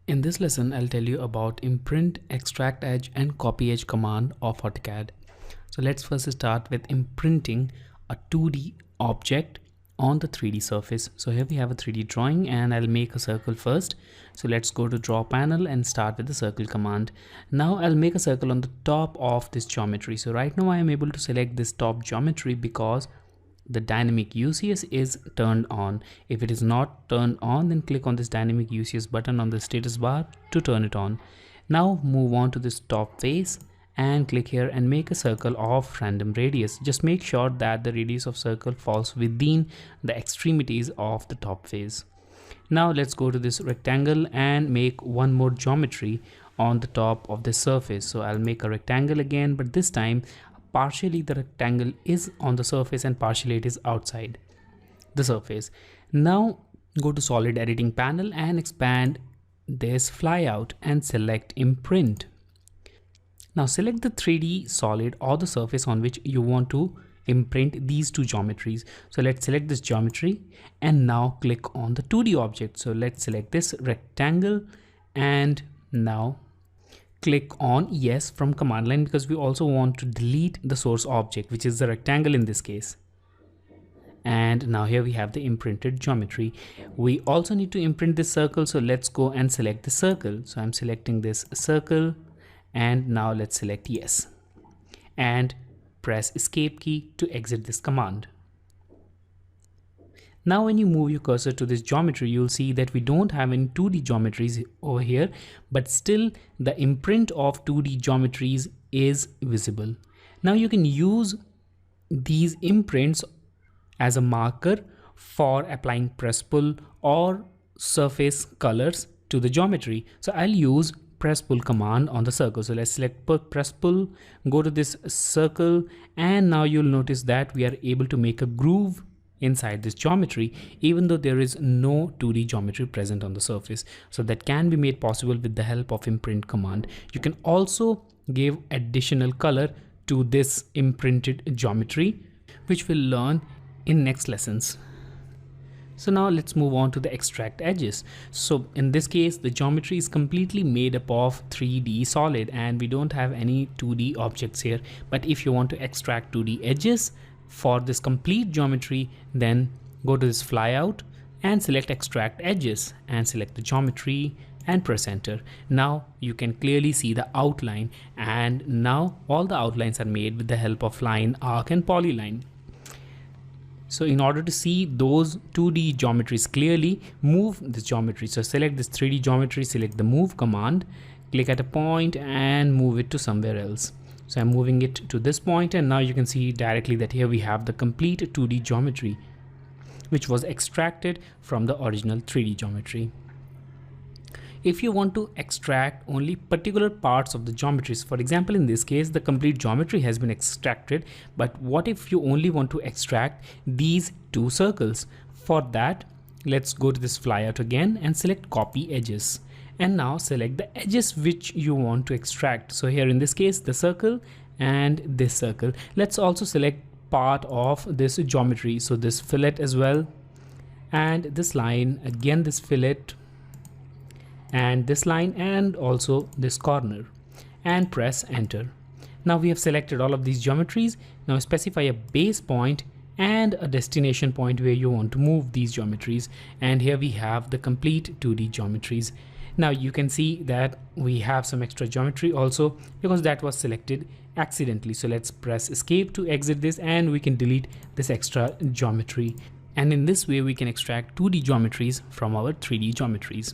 In this lesson, I'll tell you about imprint, extract edge and copy edge command of AutoCAD. So let's first start with imprinting a 2D object on the 3D surface. So here we have a 3D drawing and I'll make a circle first. So let's go to draw panel and start with the circle command. Now I'll make a circle on the top of this geometry. So right now I am able to select this top geometry because the dynamic UCS is turned on. If it is not turned on, then click on this dynamic UCS button on the status bar to turn it on. Now move on to this top face and click here and make a circle of random radius. Just make sure that the radius of circle falls within the extremities of the top face. Now let's go to this rectangle and make one more geometry on the top of the surface. So I'll make a rectangle again, but this time partially the rectangle is on the surface and partially it is outside the surface. Now go to solid editing panel and expand this flyout and select imprint. Now select the 3D solid or the surface on which you want to imprint these two geometries. So let's select this geometry and now click on the 2D object. So let's select this rectangle and now click on yes from command line because we also want to delete the source object, which is the rectangle in this case. And now here we have the imprinted geometry. We also need to imprint this circle, so let's go and select the circle. So I'm selecting this circle and now let's select yes and press escape key to exit this command. Now when you move your cursor to this geometry, you'll see that we don't have any 2D geometries over here, but still the imprint of 2D geometries is visible. Now you can use these imprints as a marker for applying press pull or surface colors to the geometry. So I'll use press pull command on the circle. So let's select press pull, go to this circle, and now you'll notice that we are able to make a groove inside this geometry even though there is no 2D geometry present on the surface. So that can be made possible with the help of imprint command. You can also give additional color to this imprinted geometry, which we'll learn in next lessons. So now let's move on to the extract edges. So in this case, the geometry is completely made up of 3D solid and we don't have any 2D objects here. But if you want to extract 2D edges for this complete geometry, then go to this flyout and select extract edges and select the geometry and press enter. Now you can clearly see the outline, and now all the outlines are made with the help of line, arc and polyline. So in order to see those 2D geometries clearly, move this geometry. So select this 3D geometry, select the move command, click at a point and move it to somewhere else. So I'm moving it to this point and now you can see directly that here we have the complete 2D geometry, which was extracted from the original 3D geometry. If you want to extract only particular parts of the geometries, for example, in this case, the complete geometry has been extracted, but what if you only want to extract these two circles? For that, let's go to this flyout again and select copy edges. And now select the edges which you want to extract. So here in this case, the circle and this circle. Let's also select part of this geometry. So this fillet as well, and this line, again this fillet, and this line, and also this corner, and press enter. Now we have selected all of these geometries. Now specify a base point and a destination point where you want to move these geometries. And here we have the complete 2D geometries. Now you can see that we have some extra geometry also because that was selected accidentally. So let's press escape to exit this and we can delete this extra geometry. And in this way we can extract 2D geometries from our 3D geometries.